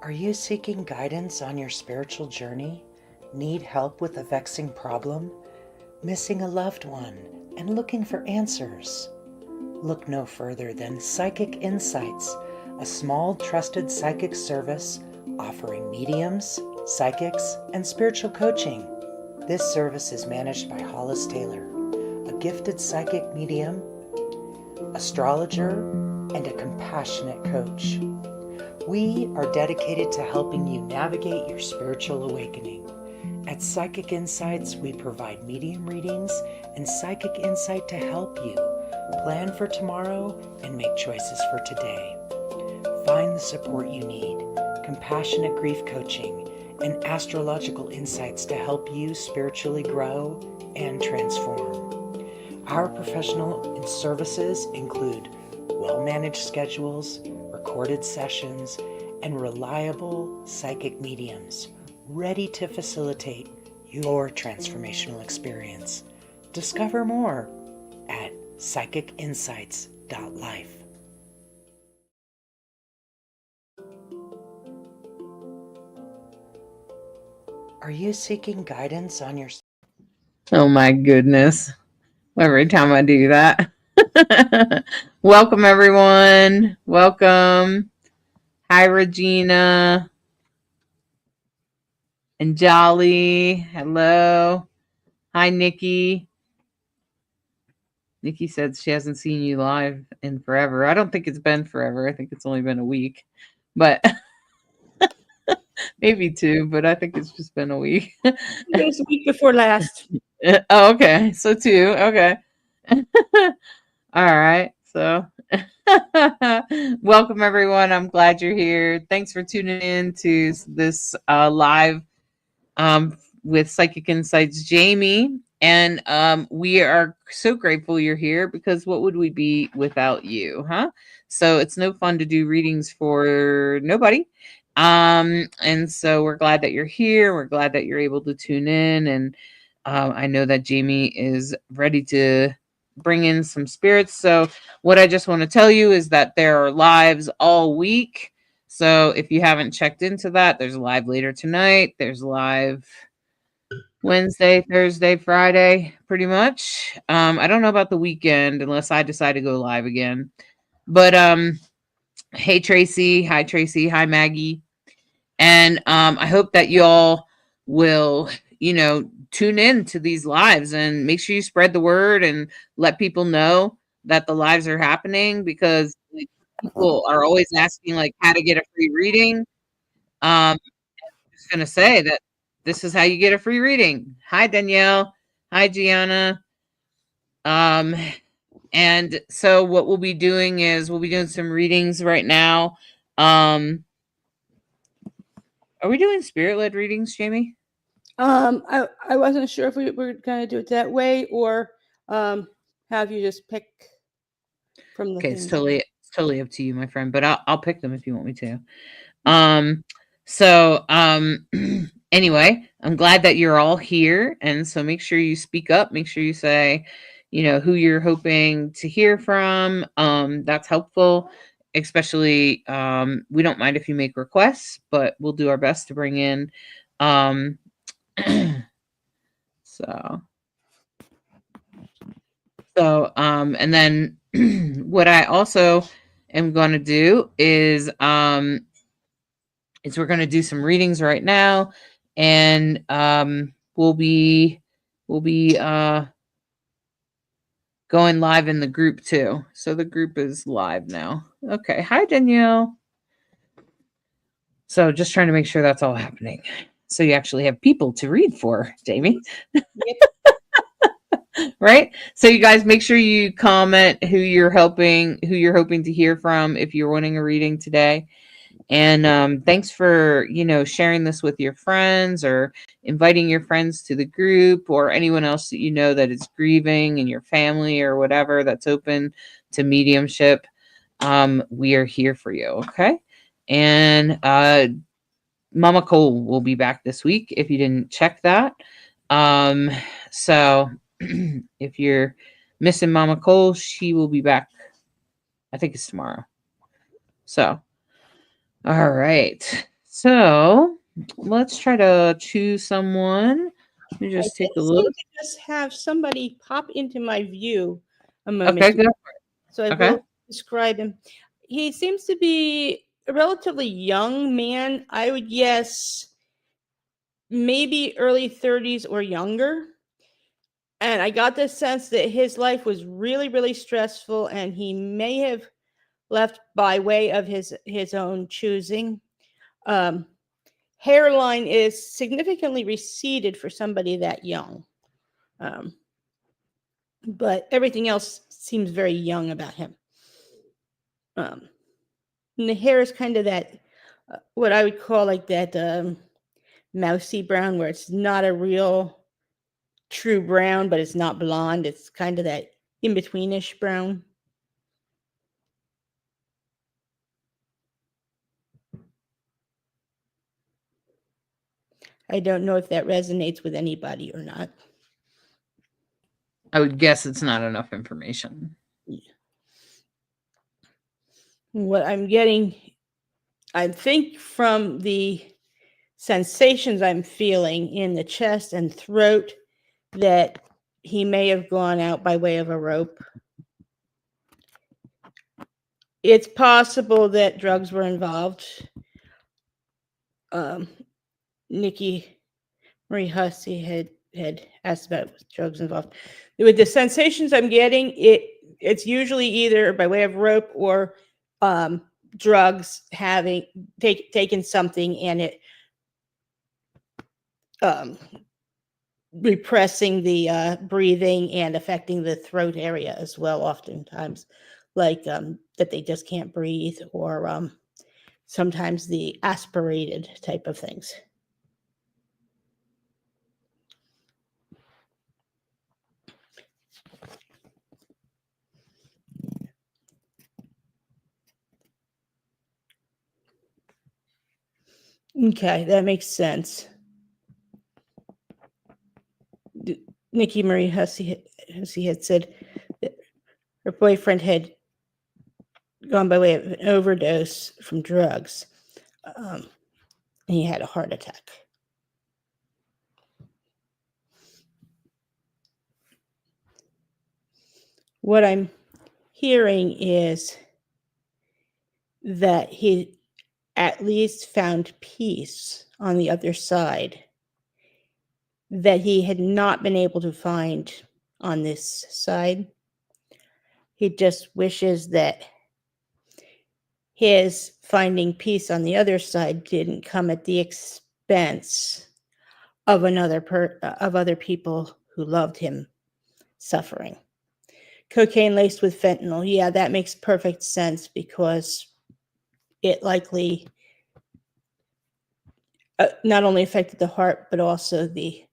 Are you seeking guidance on your spiritual journey? Need help with a vexing problem? Missing a loved one and looking for answers? Look no further than Psychic Insights, a small trusted psychic service offering mediums, psychics, and spiritual coaching. This service is managed by Hollis Taylor, a gifted psychic medium, astrologer, and a compassionate coach. We are dedicated to helping you navigate your spiritual awakening. At Psychic Insights, we provide medium readings and psychic insight to help you plan for tomorrow and make choices for today. Find the support you need, compassionate grief coaching, and astrological insights to help you spiritually grow and transform. Our professional services include well-managed schedules, recorded sessions, and reliable psychic mediums ready to facilitate your transformational experience. Discover more at psychicinsights.life. Are you seeking guidance on your... Oh my goodness. Every time I do that. Welcome, everyone. Welcome. Hi, Regina and Jolly. Hello. Hi, Nikki. Nikki said she hasn't seen you live in forever. I don't think it's been forever. I think it's only been a week, but maybe two, but I think it's just been a week. It was a week before last. Oh, okay. So two. Okay. All right. So welcome, everyone. I'm glad you're here. Thanks for tuning in to this live with Psychic Insights, Jamie. And we are so grateful you're here because what would we be without you, huh? So it's no fun to do readings for nobody. And so we're glad that you're here. We're glad that you're able to tune in. And I know that Jamie is ready to bring in some spirits. So what I just want to tell you is that there are lives all week. So if you haven't checked into that, there's a live later tonight. There's live Wednesday, Thursday, Friday, pretty much. I don't know about the weekend unless I decide to go live again. But hey Tracy, hi Maggie. And I hope that you all will, tune in to these lives and make sure you spread the word and let people know that the lives are happening because people are always asking like how to get a free reading. I'm just gonna say that this is how you get a free reading. Hi Danielle. Hi Gianna. Um and so what we'll be doing is we'll be doing some readings right now. Are we doing spirit-led readings, Jamie? I wasn't sure if we were going to do it that way or have you just pick from the Okay, thing. it's totally up to you, my friend, but I'll pick them if you want me to. So anyway, I'm glad that you're all here, and so make sure you speak up, make sure you say, who you're hoping to hear from. That's helpful, especially we don't mind if you make requests, but we'll do our best to bring in so and then what I also am going to do is we're going to do some readings right now, and we'll be going live in the group too. So the group is live now. Okay. Hi Danielle. So just trying to make sure that's all happening. So you actually have people to read for, Jamie. Yep. Right? So you guys make sure you comment who you're hoping to hear from if you're wanting a reading today. And thanks for, sharing this with your friends or inviting your friends to the group or anyone else that you know that is grieving in your family or whatever that's open to mediumship. We are here for you. Okay. And Mama Cole will be back this week if you didn't check that. So if you're missing Mama Cole, she will be back. I think it's tomorrow. So, all right. So let's try to choose someone. Let me I just did take a seem look. to just have somebody pop into my view a moment Okay, ago, good. so I Okay. will describe him. He seems to be a relatively young man. I would guess maybe early 30s or younger. And I got the sense that his life was really, really stressful, and he may have left by way of his own choosing. Um, Hairline is significantly receded for somebody that young. Um, but everything else seems very young about him. And the hair is kind of that, what I would call like that mousy brown, where it's not a real true brown, but it's not blonde. It's kind of that in betweenish brown. I don't know if that resonates with anybody or not. I would guess it's not enough information. What I'm getting, I think, from the sensations I'm feeling in the chest and throat, that he may have gone out by way of a rope. It's possible that drugs were involved. Nikki Marie Hussey had asked about drugs involved. With the sensations I'm getting, it's usually either by way of rope or drugs, having taken something and it repressing the breathing and affecting the throat area as well, oftentimes, like that they just can't breathe, or sometimes the aspirated type of things. Okay, that makes sense. Nikki Marie Hussey had said that her boyfriend had gone by way of an overdose from drugs. And he had a heart attack. What I'm hearing is that he at least found peace on the other side that he had not been able to find on this side. He just wishes that his finding peace on the other side didn't come at the expense of other people who loved him suffering. Cocaine laced with fentanyl, yeah, that makes perfect sense, because it likely not only affected the heart, but also the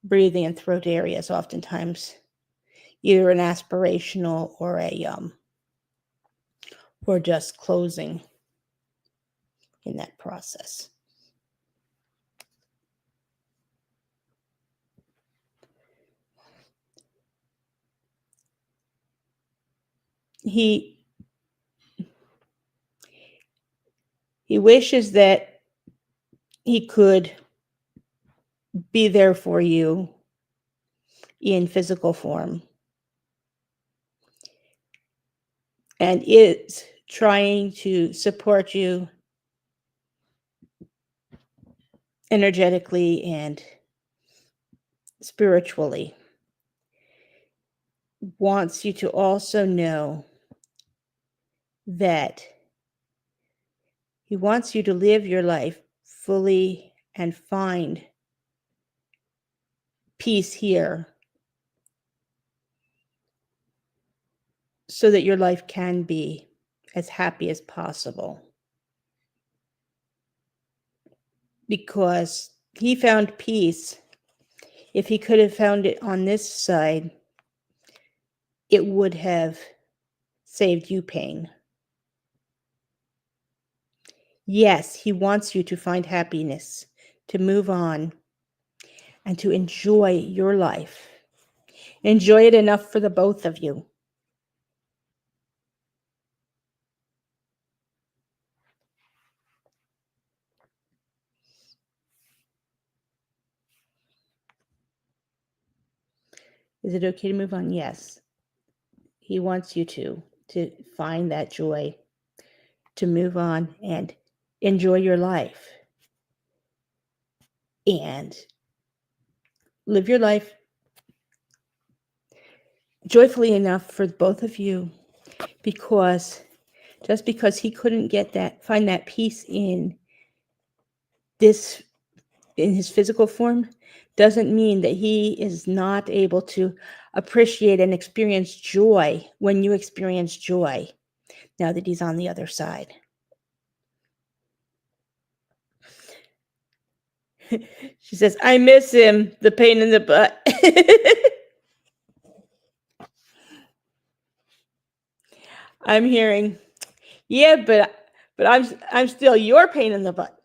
breathing and throat areas, oftentimes either an aspirational or just closing in that process. He wishes that he could be there for you in physical form, and is trying to support you energetically and spiritually. Wants you to also know that he wants you to live your life fully and find peace here, so that your life can be as happy as possible. Because he found peace. If he could have found it on this side, it would have saved you pain. Yes, he wants you to find happiness, to move on, and to enjoy your life. Enjoy it enough for the both of you. Is it okay to move on? Yes. He wants you to find that joy, to move on and enjoy your life and live your life joyfully enough for both of you, because just because he couldn't find that peace in his physical form doesn't mean that he is not able to appreciate and experience joy when you experience joy now that he's on the other side. She says, I miss him, the pain in the butt. I'm hearing, yeah, but I'm still your pain in the butt.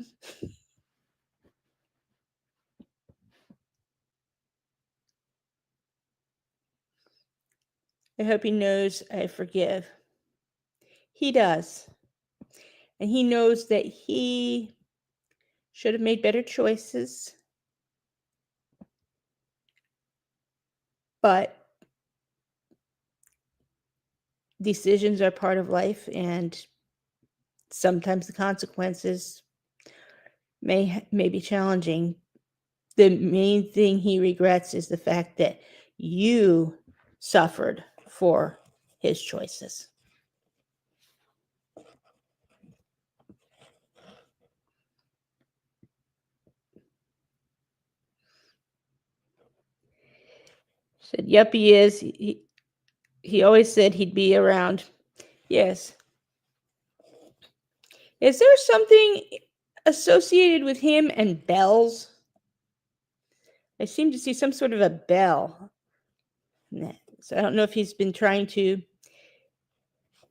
I hope he knows I forgive. He does. And he knows that he should have made better choices. But decisions are part of life, and sometimes the consequences may be challenging. The main thing he regrets is the fact that you suffered for his choices. Said, yep, he is. He always said he'd be around. Yes. Is there something associated with him and bells? I seem to see some sort of a bell. So I don't know if he's been trying to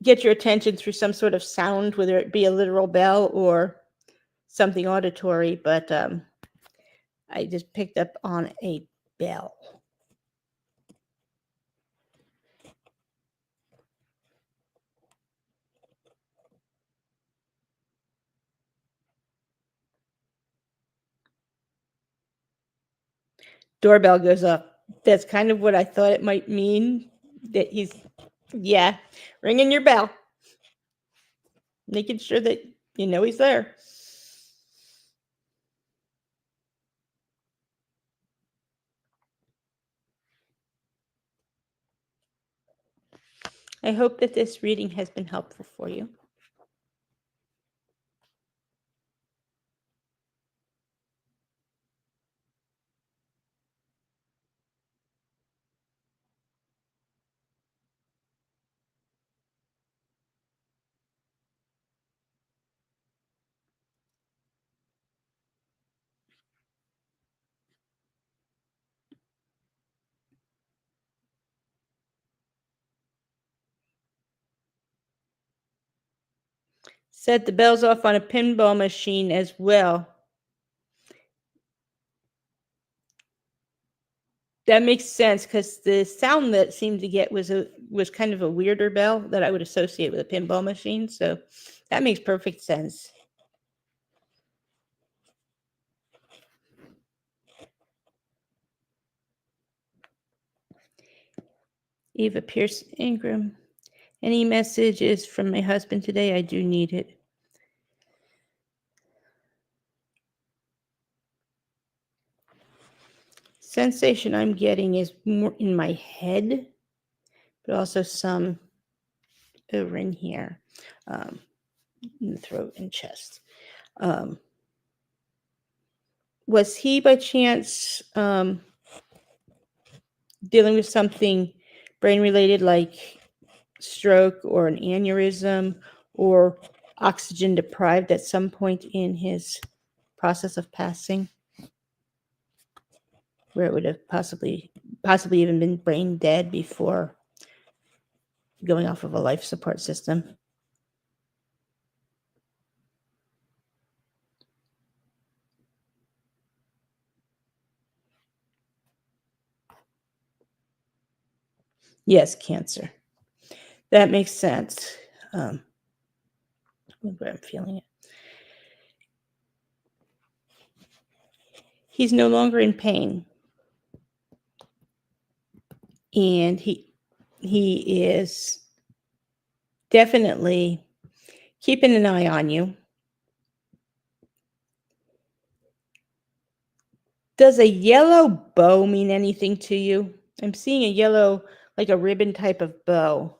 get your attention through some sort of sound, whether it be a literal bell or something auditory, but I just picked up on a bell. Doorbell goes up. That's kind of what I thought it might mean. That he's, yeah, ringing your bell, making sure that you know he's there. I hope that this reading has been helpful for you. Set the bells off on a pinball machine as well. That makes sense, because the sound that seemed to get was kind of a weirder bell that I would associate with a pinball machine. So that makes perfect sense. Eva Pierce Ingram. Any messages from my husband today? I do need it. Sensation I'm getting is more in my head, but also some over in here, in the throat and chest. Was he by chance dealing with something brain related, like stroke or an aneurysm, or oxygen deprived at some point in his process of passing, where it would have possibly even been brain dead before going off of a life support system? Yes, cancer. That makes sense. I'm feeling it. He's no longer in pain. and he is definitely keeping an eye on you. Does a yellow bow mean anything to you? I'm seeing a yellow, like a ribbon type of bow,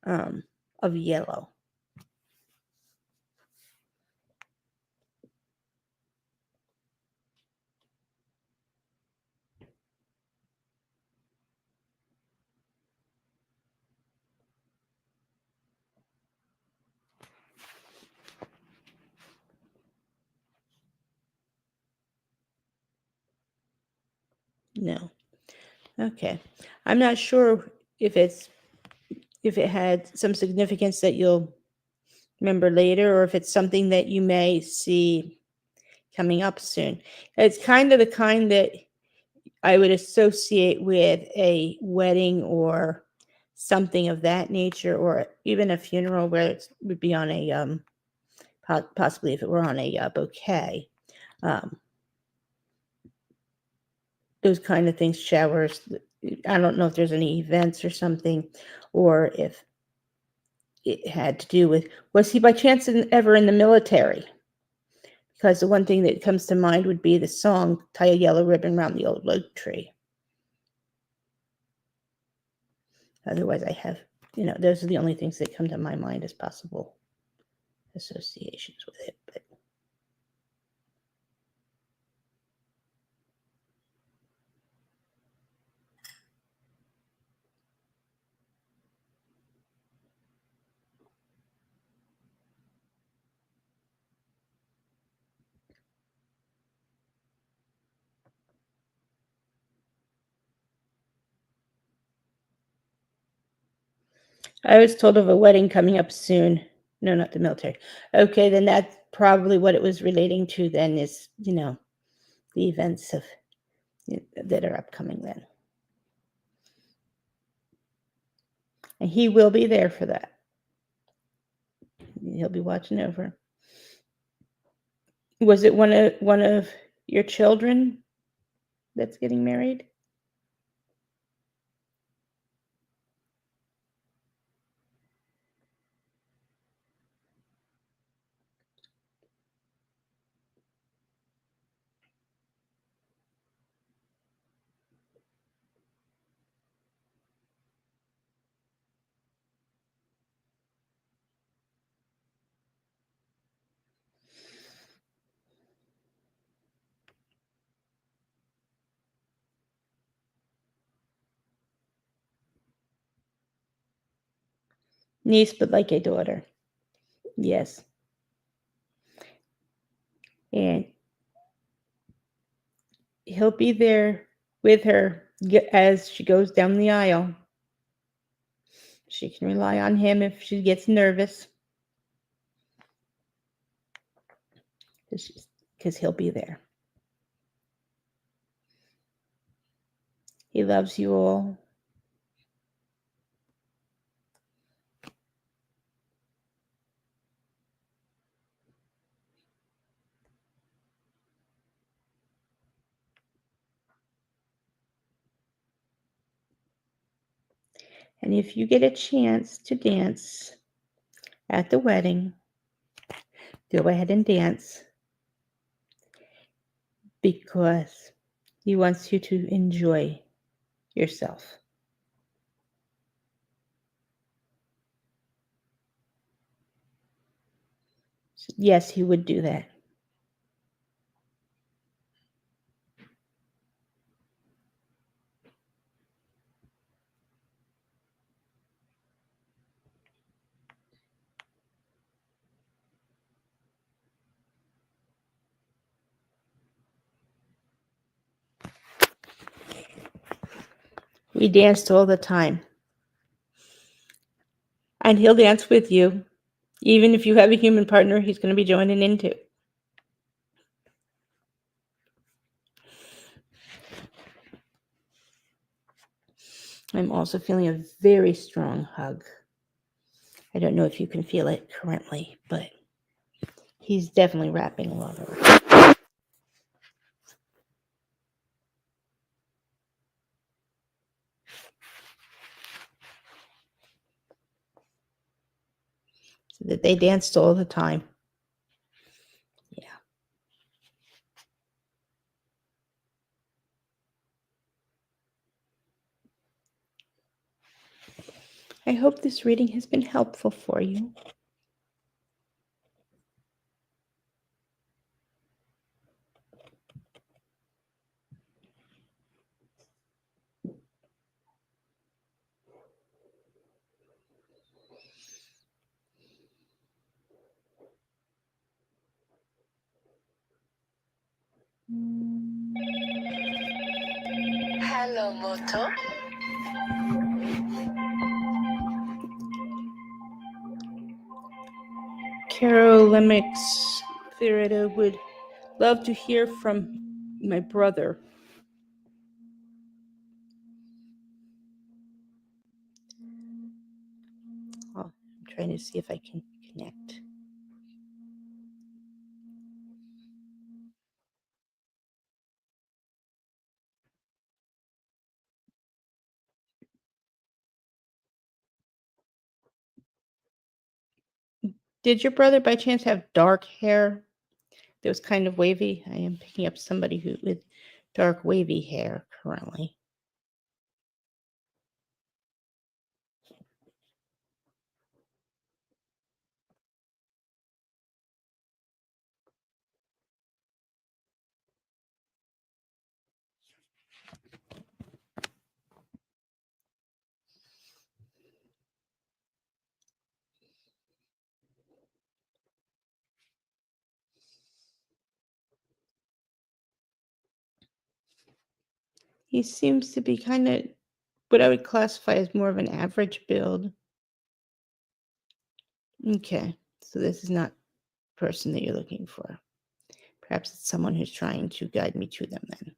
of yellow. No. Okay. I'm not sure if it had some significance that you'll remember later, or if it's something that you may see coming up soon. It's kind of the kind that I would associate with a wedding or something of that nature, or even a funeral where it would be on a possibly if it were on a bouquet. Those kind of things, showers. I don't know if there's any events or something, or if it had to do with, was he by chance ever in the military? Because the one thing that comes to mind would be the song, Tie a Yellow Ribbon Around the Old Oak Tree. Otherwise, I have, those are the only things that come to my mind as possible associations with it. But I was told of a wedding coming up soon. No, not the military. Okay, then that's probably what it was relating to then, is, the events that are upcoming then. And he will be there for that. He'll be watching over. Was it one of your children that's getting married? Niece, but like a daughter. Yes. And he'll be there with her as she goes down the aisle. She can rely on him if she gets nervous, because he'll be there. He loves you all. And if you get a chance to dance at the wedding, go ahead and dance, because he wants you to enjoy yourself. Yes, he would do that. We danced all the time. And he'll dance with you. Even if you have a human partner, he's going to be joining in too. I'm also feeling a very strong hug. I don't know if you can feel it currently, but he's definitely wrapping love around. So that they danced all the time. Yeah. I hope this reading has been helpful for you. Hello, Moto. Carol Lemix Figueredo would love to hear from my brother. I'm trying to see if I can connect. Did your brother by chance have dark hair that was kind of wavy? I am picking up somebody who with dark wavy hair currently. He seems to be kind of what I would classify as more of an average build. Okay, so this is not the person that you're looking for. Perhaps it's someone who's trying to guide me to them then.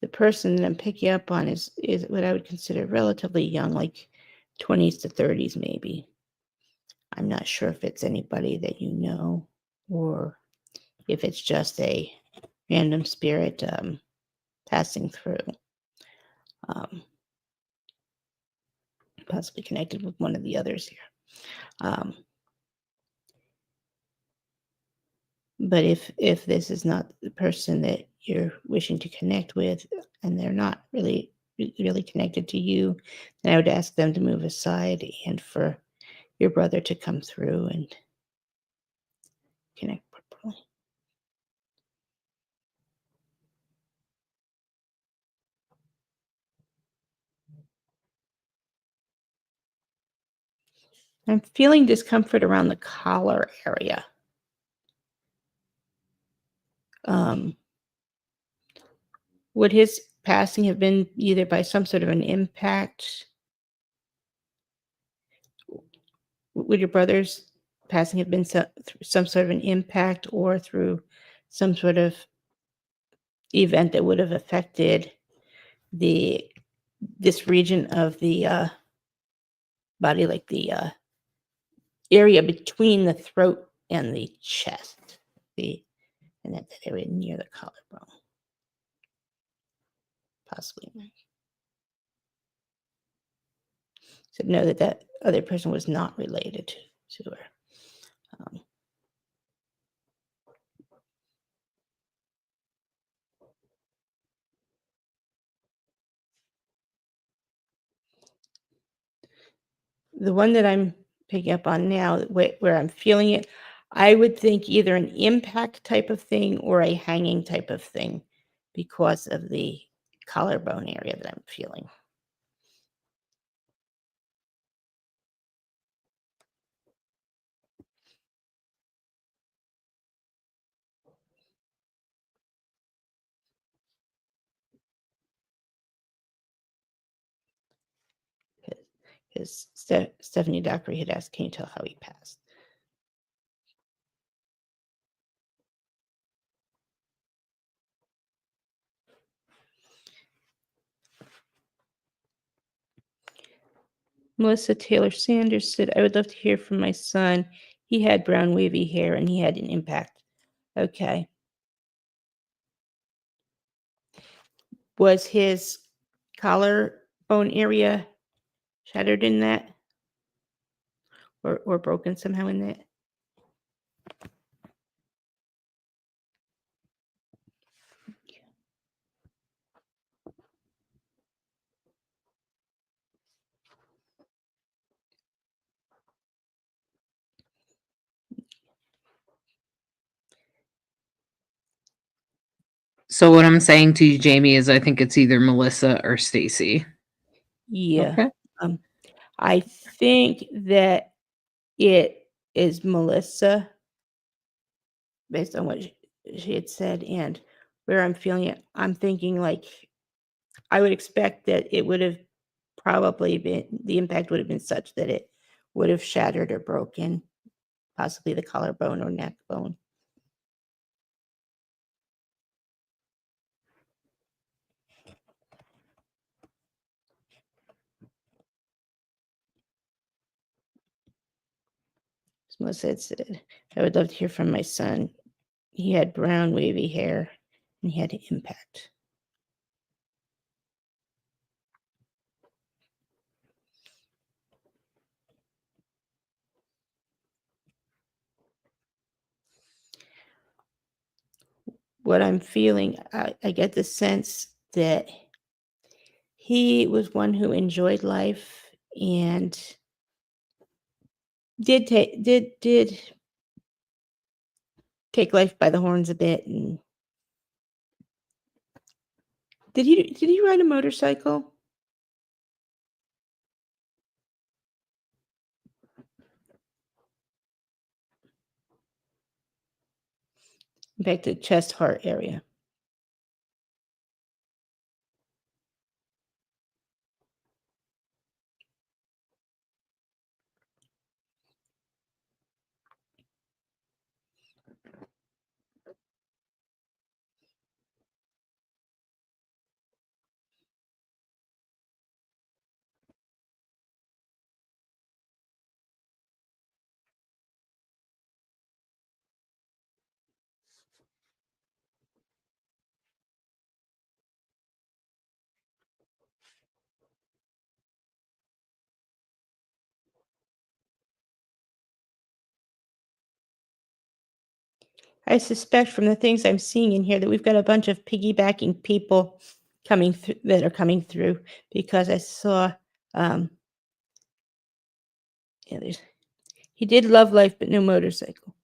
The person that I'm picking up on is what I would consider relatively young, like 20s to 30s maybe. I'm not sure if it's anybody that you know or if it's just a random spirit passing through, possibly connected with one of the others here. But if this is not the person that you're wishing to connect with, and they're not really connected to you, then I would ask them to move aside and for your brother to come through and connect properly. I'm feeling discomfort around the collar area. Would his passing have been either by some sort of an impact? Would your brother's passing have been some sort of an impact or through some sort of event that would have affected this region of the body, like the area between the throat and the chest, and that area near the collarbone, possibly. So know that other person was not related to her. The one that I'm picking up on now, where I'm feeling it, I would think either an impact type of thing or a hanging type of thing because of the collarbone area that I'm feeling. Because Stephanie Dockery had asked, can you tell how he passed? Melissa Taylor Sanders said, I would love to hear from my son. He had brown wavy hair and he had an impact. Okay. Was his collarbone area shattered in that? Or broken somehow in that? So what I'm saying to you, Jamie, is I think it's either Melissa or Stacy. Yeah. Okay. I think that it is Melissa, based on what she had said, and where I'm feeling it. I'm thinking like I would expect that it would have probably been the impact would have been such that it would have shattered or broken, possibly the collarbone or neck bone. As Melissa had said, I would love to hear from my son. He had brown, wavy hair, and he had an impact. What I'm feeling, I get the sense that he was one who enjoyed life and did take life by the horns a bit. And did he ride a motorcycle? Back to chest heart area. I suspect from the things I'm seeing in here that we've got a bunch of piggybacking people coming through that are coming through, because I saw he did love life but no motorcycle.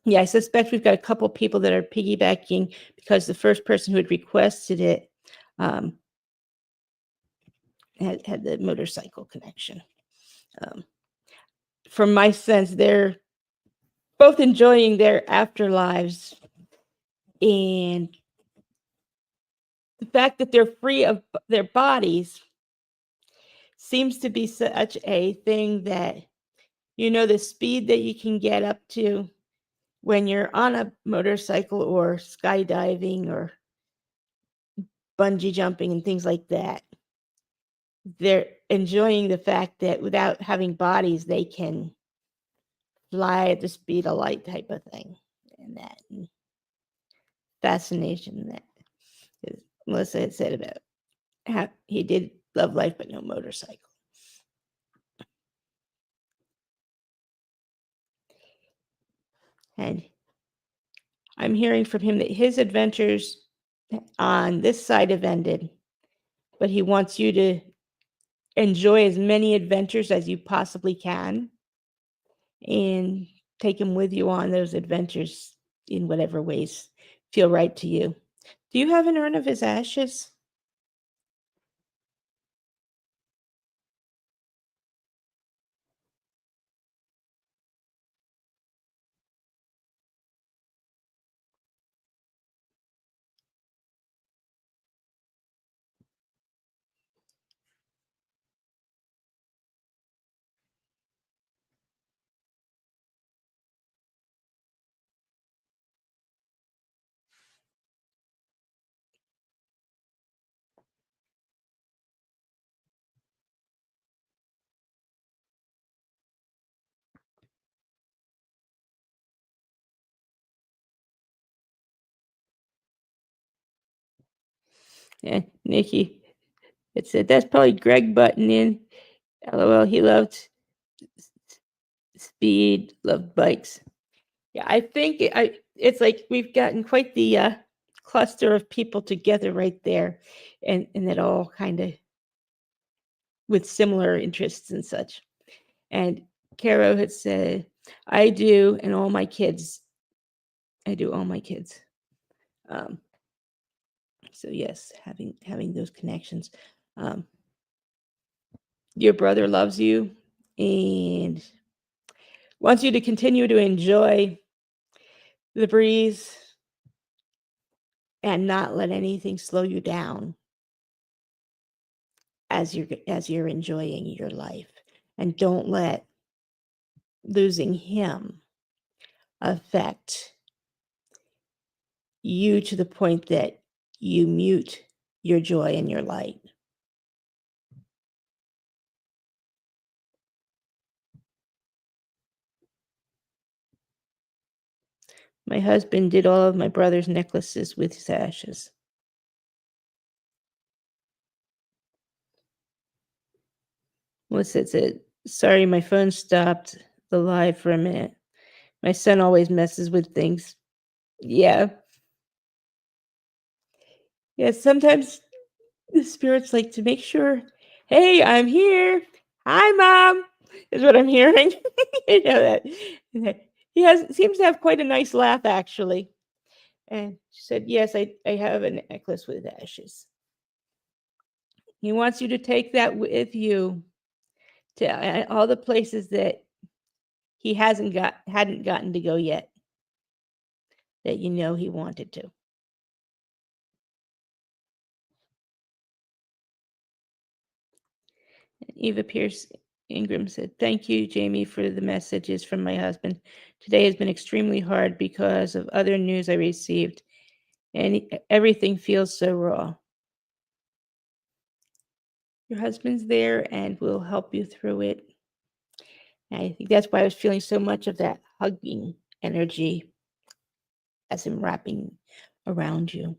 Yeah, I suspect we've got a couple people that are piggybacking because the first person who had requested it had the motorcycle connection. From my sense, they're both enjoying their afterlives, and the fact that they're free of their bodies seems to be such a thing that, the speed that you can get up to when you're on a motorcycle or skydiving or bungee jumping and things like that. They're enjoying the fact that without having bodies, they can fly at the speed of light type of thing. And that fascination that Melissa had said about how he did love life but no motorcycle. And I'm hearing from him that his adventures on this side have ended, but he wants you to enjoy as many adventures as you possibly can and take him with you on those adventures in whatever ways feel right to you. Do you have an urn of his ashes? And Nikki, it said that's probably Greg butting in. LOL. He loved speed, loved bikes. Yeah, I think it's like we've gotten quite the cluster of people together right there, and it all kind of with similar interests and such. And Caro had said, "I do, and all my kids. I do all my kids." Um, so yes, having those connections. Um, your brother loves you and wants you to continue to enjoy the breeze and not let anything slow you down as you're enjoying your life, and don't let losing him affect you to the point that you mute your joy and your light. My husband did all of my brother's necklaces with his ashes. Melissa said, "Sorry, my phone stopped the live for a minute. My son always messes with things." Yeah. Yeah, sometimes the spirits like to make sure, "Hey, I'm here. Hi, Mom," is what I'm hearing. You know that. He seems to have quite a nice laugh, actually. And she said, "Yes, I have a necklace with ashes." He wants you to take that with you to all the places that he hadn't gotten to go yet, that you know he wanted to. Eva Pierce Ingram said, "Thank you, Jamie, for the messages from my husband. Today has been extremely hard because of other news I received, and everything feels so raw. Your husband's there and will help you through it." And I think that's why I was feeling so much of that hugging energy as him wrapping around you.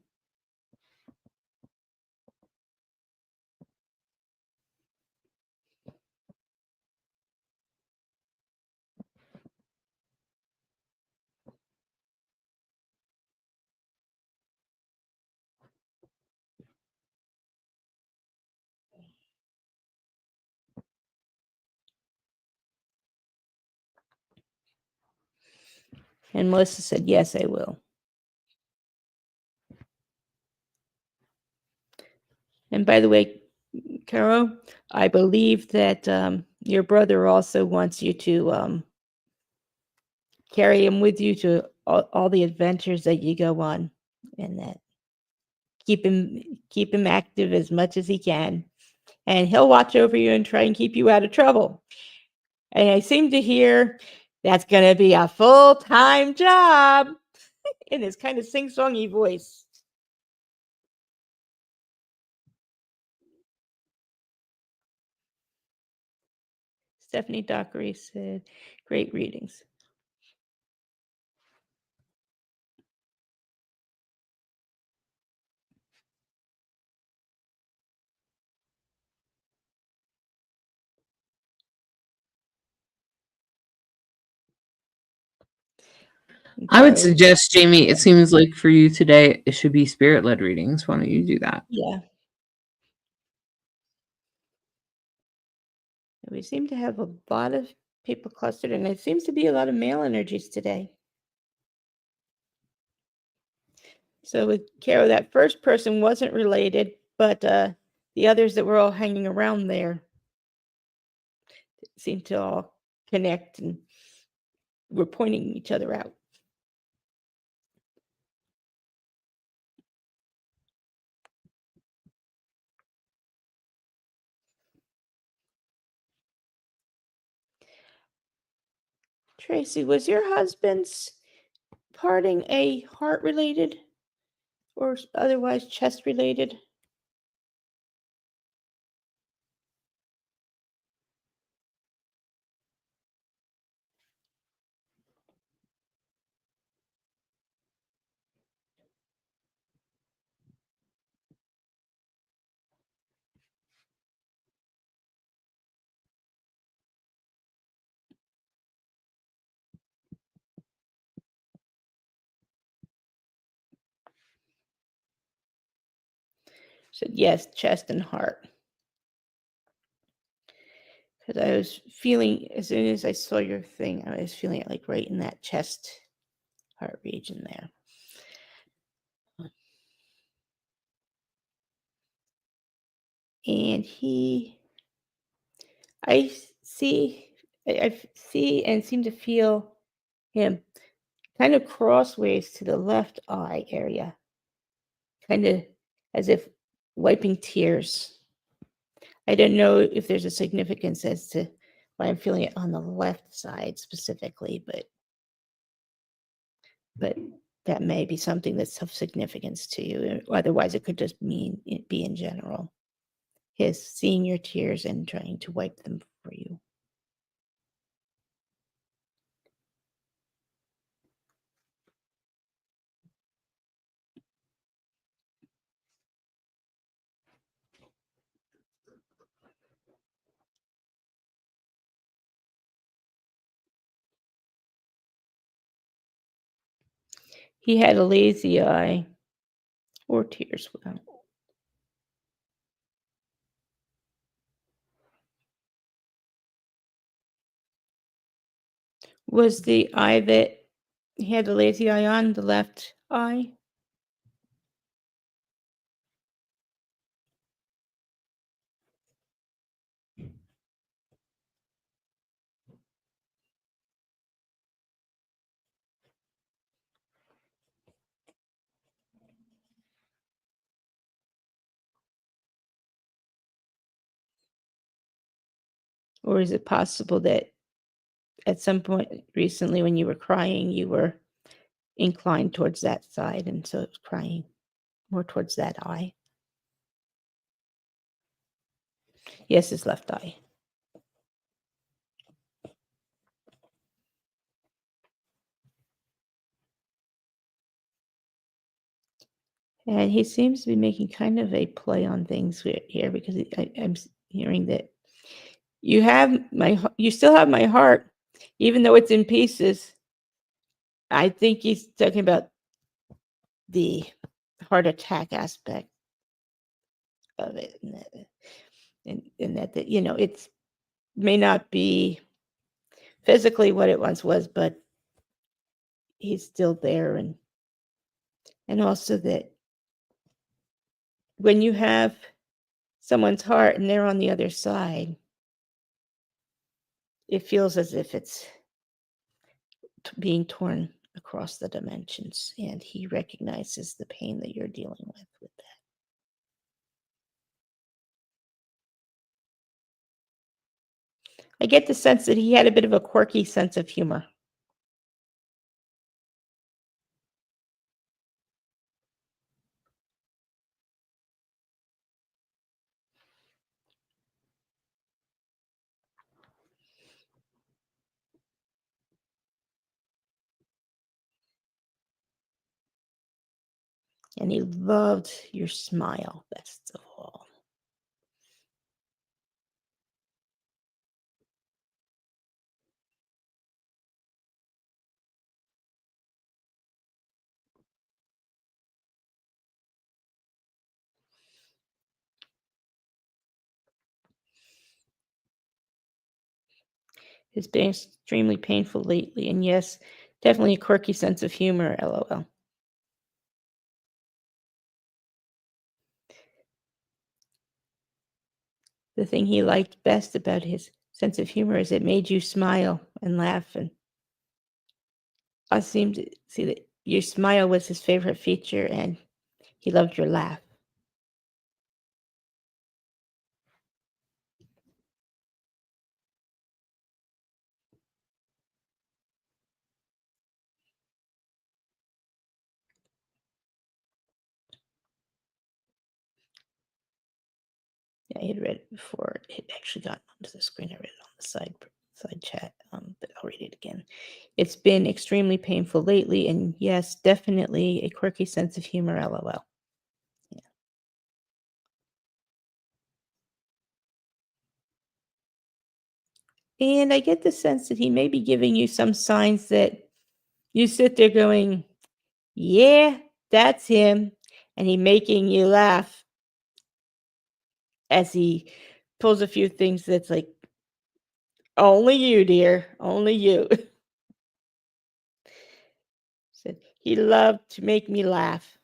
And Melissa said, "Yes, I will." And by the way, Caro, I believe that your brother also wants you to carry him with you to all the adventures that you go on, and that keep him active as much as he can, and he'll watch over you and try and keep you out of trouble. And I seem to hear that's going to be a full-time job in his kind of sing-songy voice. Stephanie Dockery said, "Great readings." I would suggest, Jamie, it seems like for you today, it should be spirit led readings. Why don't you do that? Yeah. We seem to have a lot of people clustered, and it seems to be a lot of male energies today. So with Caro, that first person wasn't related, but the others that were all hanging around there seemed to all connect and were pointing each other out. Tracy, was your husband's parting a heart related or otherwise chest related? Said yes, chest and heart. Because I was feeling, as soon as I saw your thing, I was feeling it like right in that chest heart region there. And I see, I see and seem to feel him kind of crossways to the left eye area, kind of as if wiping tears. I don't know if there's a significance as to why I'm feeling it on the left side specifically, but that may be something that's of significance to you. Otherwise, it could just mean it be in general. His seeing your tears and trying to wipe them for you. He had a lazy eye or tears. Well, was the eye that he had the lazy eye on the left eye? Or is it possible that at some point recently when you were crying, you were inclined towards that side, and so it was crying more towards that eye? Yes, his left eye. And he seems to be making kind of a play on things here because I'm hearing that you still have my heart, even though it's in pieces. I think he's talking about the heart attack aspect of it, and that it may not be physically what it once was, but he's still there, and also that when you have someone's heart and they're on the other side, it feels as if it's being torn across the dimensions, and he recognizes the pain that you're dealing with that. I get the sense that he had a bit of a quirky sense of humor. And he loved your smile best of all. It's been extremely painful lately, and yes, definitely a quirky sense of humor, lol. The thing he liked best about his sense of humor is it made you smile and laugh, and I seem to see that your smile was his favorite feature, and he loved your laugh. Yeah, I had read it before. It actually got onto the screen. I read it on the side chat, but I'll read it again. It's been extremely painful lately, and yes, definitely a quirky sense of humor, lol. Yeah. And I get the sense that he may be giving you some signs that you sit there going, yeah, that's him, and he making you laugh as he pulls a few things that's like, only you, dear, only you. Said he loved to make me laugh.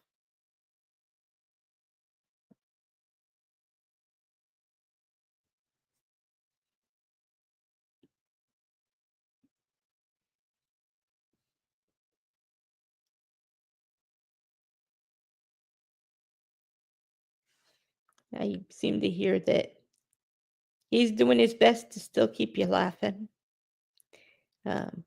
I seem to hear that he's doing his best to still keep you laughing. Um,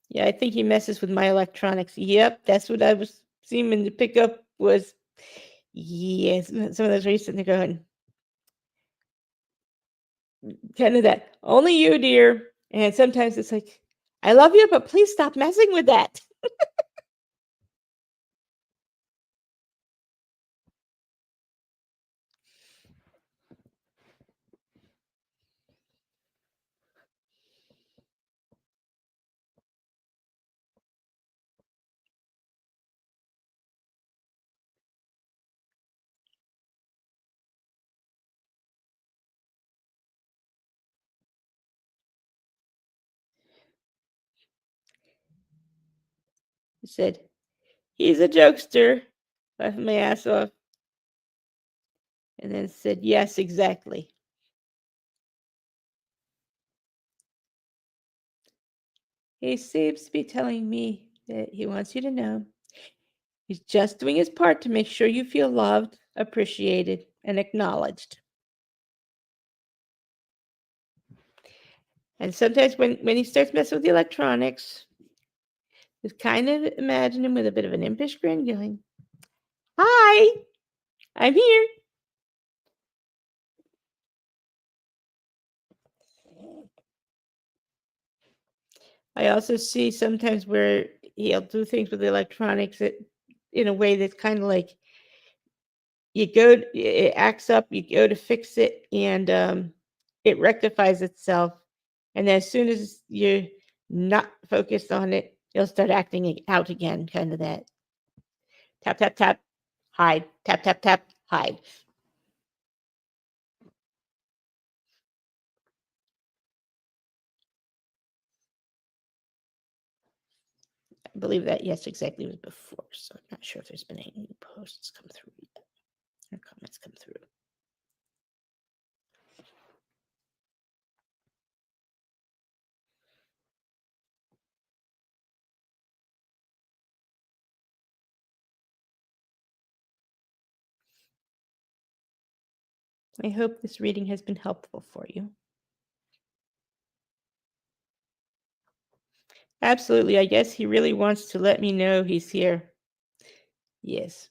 yeah, I think he messes with my electronics. Yep, that's what I was seeming to pick up was, yes, some of those recent going, kind of that, only you, dear. And sometimes it's like, I love you, but please stop messing with that. He said, he's a jokester. Laughed my ass off. And then said, yes, exactly. He seems to be telling me that he wants you to know he's just doing his part to make sure you feel loved, appreciated, and acknowledged. And sometimes when he starts messing with the electronics, just kind of imagine him with a bit of an impish grin going, hi, I'm here. I also see sometimes where he'll do things with the electronics that, in a way that's kind of like it acts up, you go to fix it, and it rectifies itself. And as soon as you're not focused on it, it'll start acting out again, kind of that tap, tap, tap, hide, tap, tap, tap, hide. I believe that, yes, exactly was before. So I'm not sure if there's been any new posts come through yet or comments come through. I hope this reading has been helpful for you. Absolutely. I guess he really wants to let me know he's here. Yes.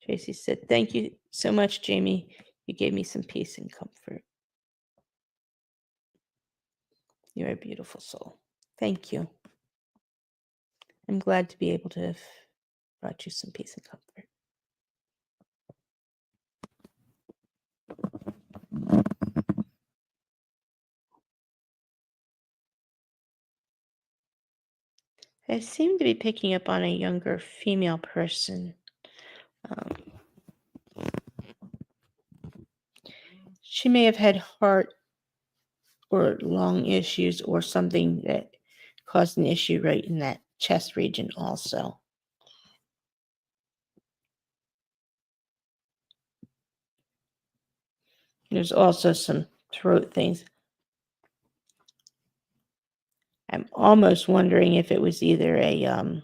Tracy said, thank you so much, Jamie. You gave me some peace and comfort. You're a beautiful soul. Thank you. I'm glad to be able to have brought you some peace and comfort. I seem to be picking up on a younger female person. She may have had heart or lung issues or something that caused an issue right in that chest region also. There's also some throat things. I'm almost wondering if it was either a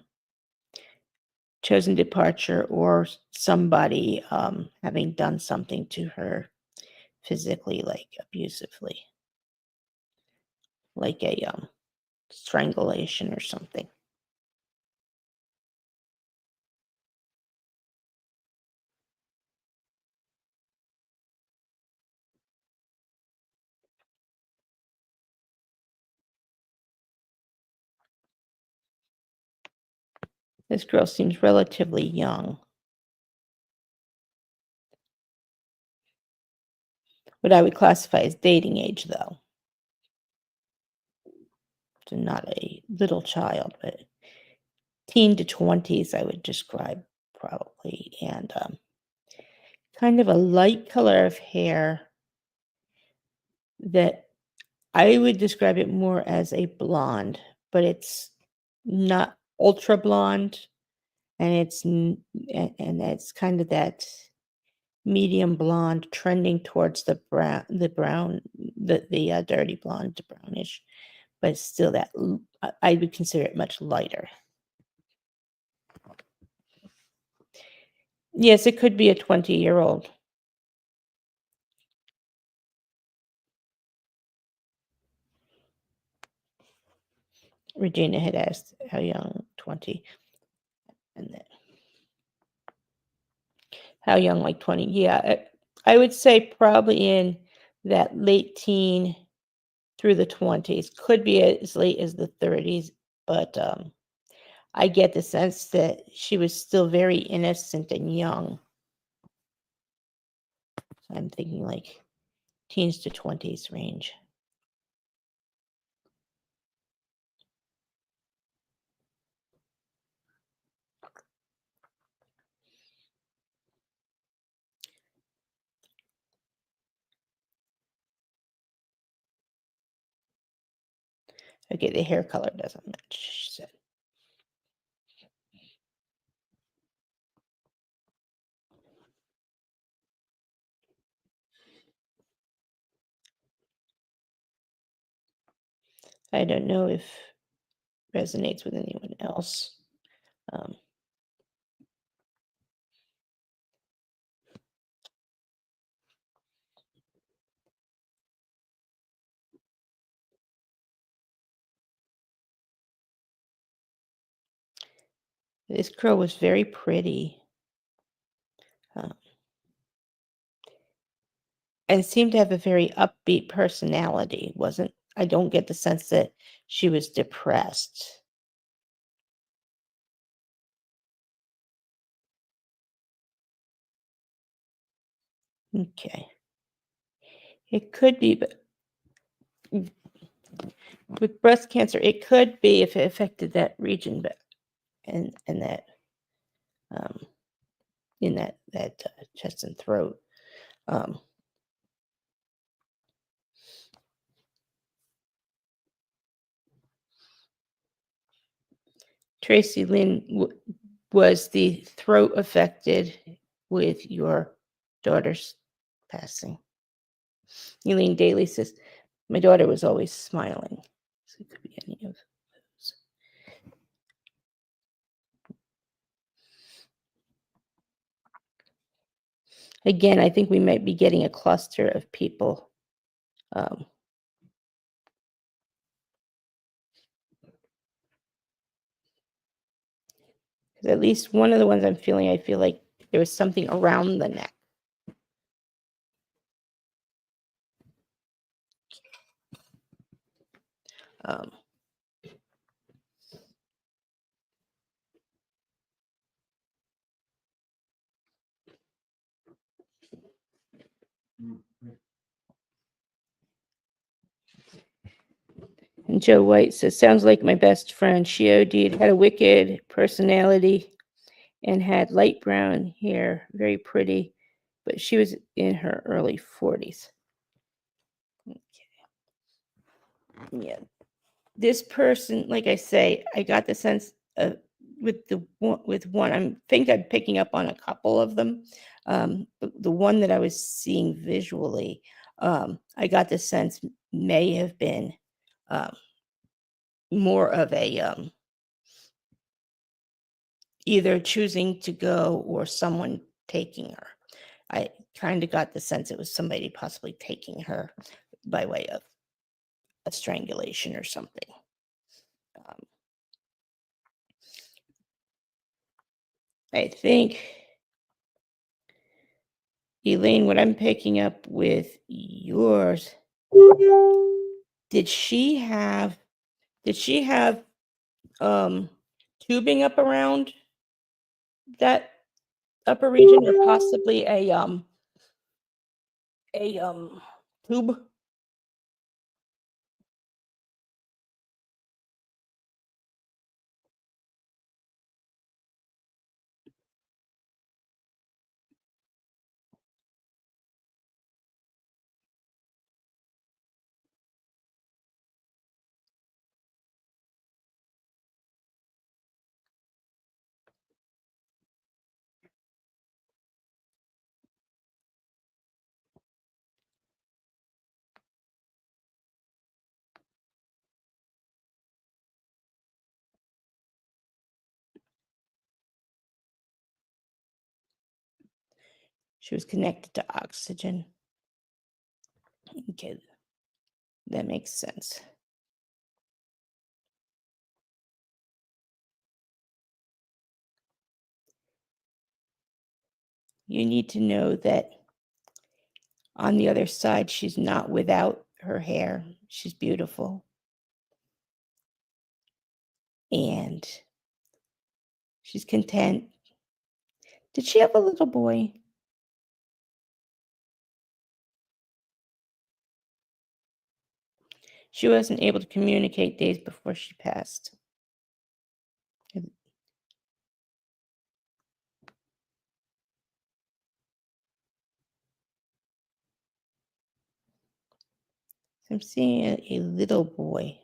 chosen departure or somebody having done something to her physically, like abusively, like a strangulation or something. This girl seems relatively young. What I would classify as dating age, though. So not a little child, but teen to 20s, I would describe probably. And kind of a light color of hair that I would describe it more as a blonde, but it's not ultra blonde, and it's kind of that medium blonde trending towards the brown, the dirty blonde, brownish, but it's still that I would consider it much lighter. Yes, it could be a 20-year-old. Regina had asked how young, 20, and then how young, like 20. Yeah, I would say probably in that late teen through the 20s. Could be as late as the 30s, but I get the sense that she was still very innocent and young. So I'm thinking like teens to 20s range. Okay, the hair color doesn't match, she said. I don't know if resonates with anyone else. This girl was very pretty. And seemed to have a very upbeat personality. I don't get the sense that she was depressed. Okay. It could be, but with breast cancer, it could be if it affected that region, but and that in that chest and throat. Tracy Lynn, was the throat affected with your daughter's passing? Eileen Daly says, my daughter was always smiling. So it could be any of those. Again, I think we might be getting a cluster of people. Because at least one of the ones I'm feeling, I feel like there was something around the neck. And Joe White says, sounds like my best friend. She OD'd, had a wicked personality, and had light brown hair, very pretty, but she was in her early 40s. Okay. Yeah. This person, like I say, I got the sense of with one, I think I'm picking up on a couple of them. The one that I was seeing visually, I got the sense may have been more of a either choosing to go or someone taking her. I kind of got the sense it was somebody possibly taking her by way of a strangulation or something. Um, I think, Elaine, what I'm picking up with yours, did she have um tubing up around that upper region, or possibly a tube? She was connected to oxygen. Okay, that makes sense. You need to know that on the other side, she's not without her hair. She's beautiful. And she's content. Did she have a little boy? She wasn't able to communicate days before she passed. I'm seeing a little boy.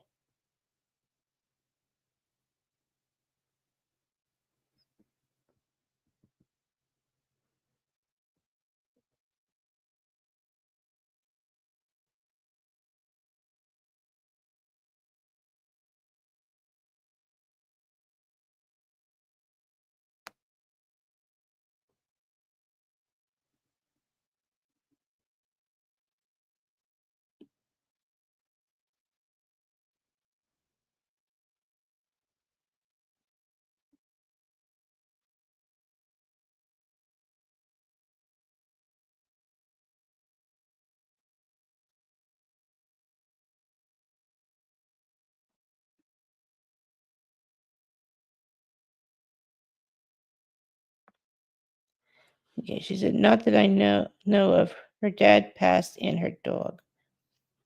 Okay, she said, not that I know of. Her dad passed and her dog.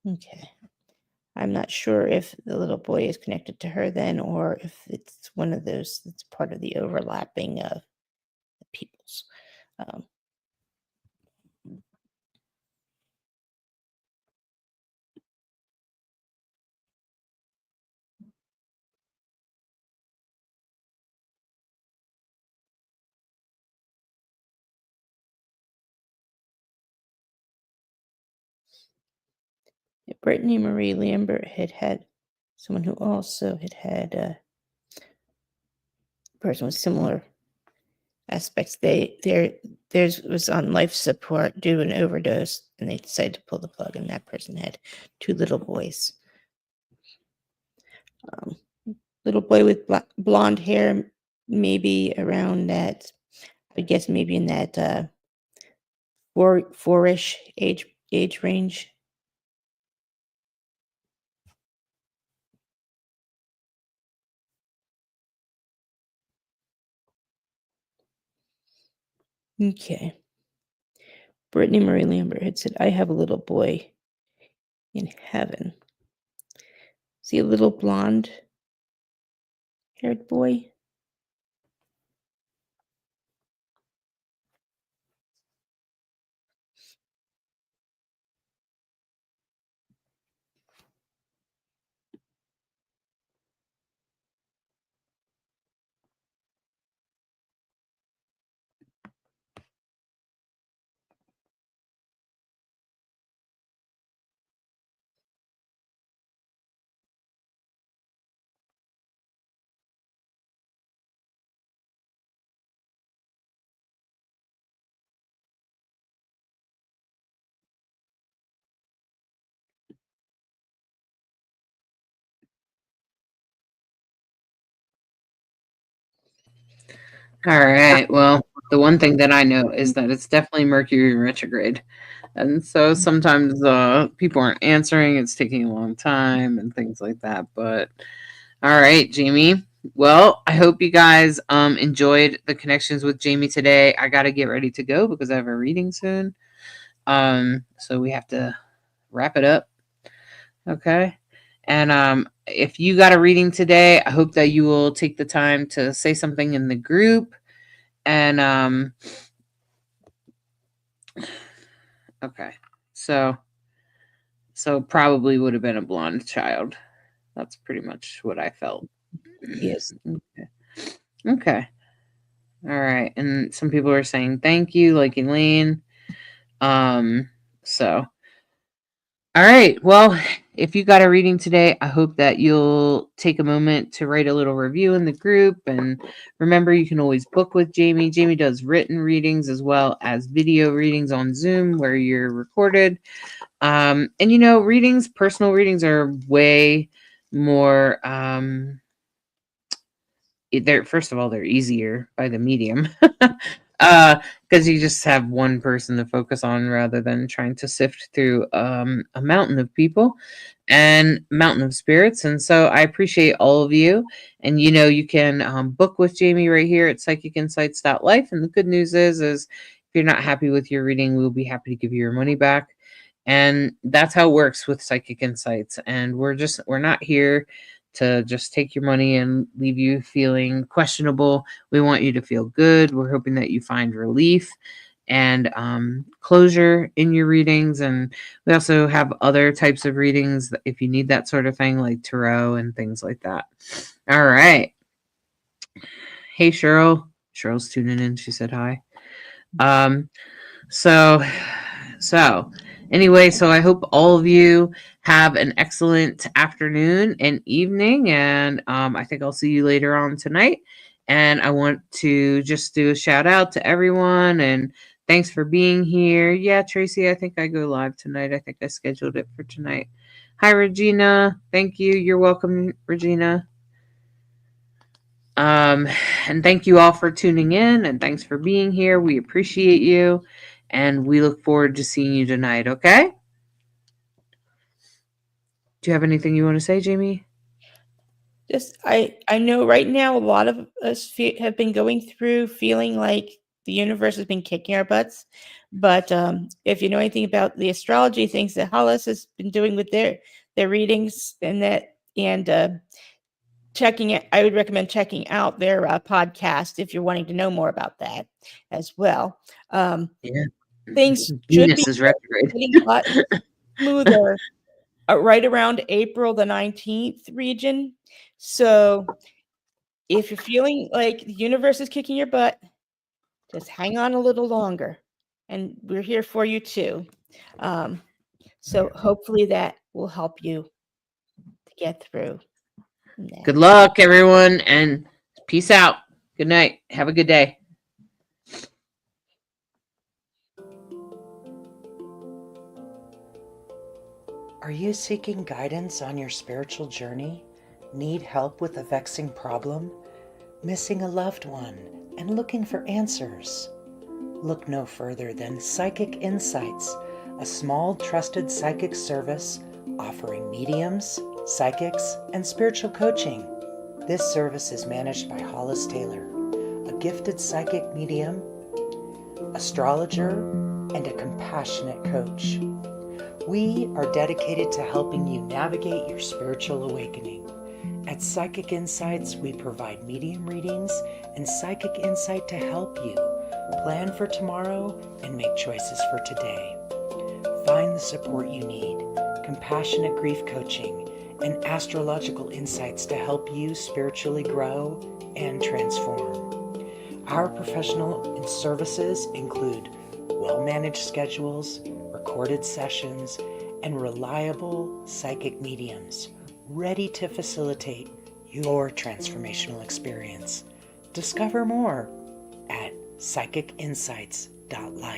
Okay. I'm not sure if the little boy is connected to her then, or if it's one of those that's part of the overlapping of the peoples. Um, Brittany Marie Lambert had someone who also had a person with similar aspects. Theirs was on life support due to an overdose, and they decided to pull the plug, and that person had two little boys. Little boy with blonde hair, maybe around that, I guess maybe in that four-ish age range. Okay. Brittany Marie Lambert had said, I have a little boy in heaven. See a little blonde haired boy? All right. Well, the one thing that I know is that it's definitely Mercury retrograde. And so sometimes people aren't answering, it's taking a long time and things like that. But all right, Jamie. Well, I hope you guys enjoyed the connections with Jamie today. I got to get ready to go because I have a reading soon. So we have to wrap it up. Okay. And if you got a reading today, I hope that you will take the time to say something in the group. And okay. So probably would have been a blonde child. That's pretty much what I felt. Yes. Okay. Okay. All right. And some people are saying thank you, like Elaine. So all right. Well, if you got a reading today, I hope that you'll take a moment to write a little review in the group. And remember, you can always book with Jamie. Jamie does written readings as well as video readings on Zoom where you're recorded. And readings, personal readings are way more they're first of all they're easier by the medium because you just have one person to focus on rather than trying to sift through a mountain of people and mountain of spirits. And so I appreciate all of you. And you can book with Jamie right here at psychicinsights.life. And the good news is if you're not happy with your reading, we'll be happy to give you your money back. And that's how it works with Psychic Insights. And we're not here to just take your money and leave you feeling questionable. We want you to feel good. We're hoping that you find relief and closure in your readings. And we also have other types of readings if you need that sort of thing, like tarot and things like that. All right. Hey, Cheryl. Cheryl's tuning in. She said hi. So anyway, so I hope all of you have an excellent afternoon and evening. And I think I'll see you later on tonight. And I want to just do a shout out to everyone and thanks for being here. Yeah, Tracy, I think I go live tonight. I think I scheduled it for tonight. Hi, Regina. Thank you. You're welcome, Regina. And thank you all for tuning in and thanks for being here. We appreciate you and we look forward to seeing you tonight. Okay. Do you have anything you want to say, Jamie? Just I know right now a lot of us have been going through feeling like the universe has been kicking our butts. But if you know anything about the astrology things that Hollis has been doing with their readings and checking it, I would recommend checking out their podcast if you're wanting to know more about that as well. Yeah. Things should Venus be is retrograde. getting a lot smoother right around April the 19th region. So if you're feeling like the universe is kicking your butt, just hang on a little longer. And we're here for you too. So hopefully that will help you to get through that. Good luck, everyone, and peace out. Good night. Have a good day. Are you seeking guidance on your spiritual journey? Need help with a vexing problem? Missing a loved one and looking for answers? Look no further than Psychic Insights, a small trusted psychic service offering mediums, psychics, and spiritual coaching. This service is managed by Hollis Taylor, a gifted psychic medium, astrologer, and a compassionate coach. We are dedicated to helping you navigate your spiritual awakening. At Psychic Insights, we provide medium readings and psychic insight to help you plan for tomorrow and make choices for today. Find the support you need, compassionate grief coaching, and astrological insights to help you spiritually grow and transform. Our professional services include well-managed schedules, recorded sessions, and reliable psychic mediums ready to facilitate your transformational experience. Discover more at psychicinsights.life.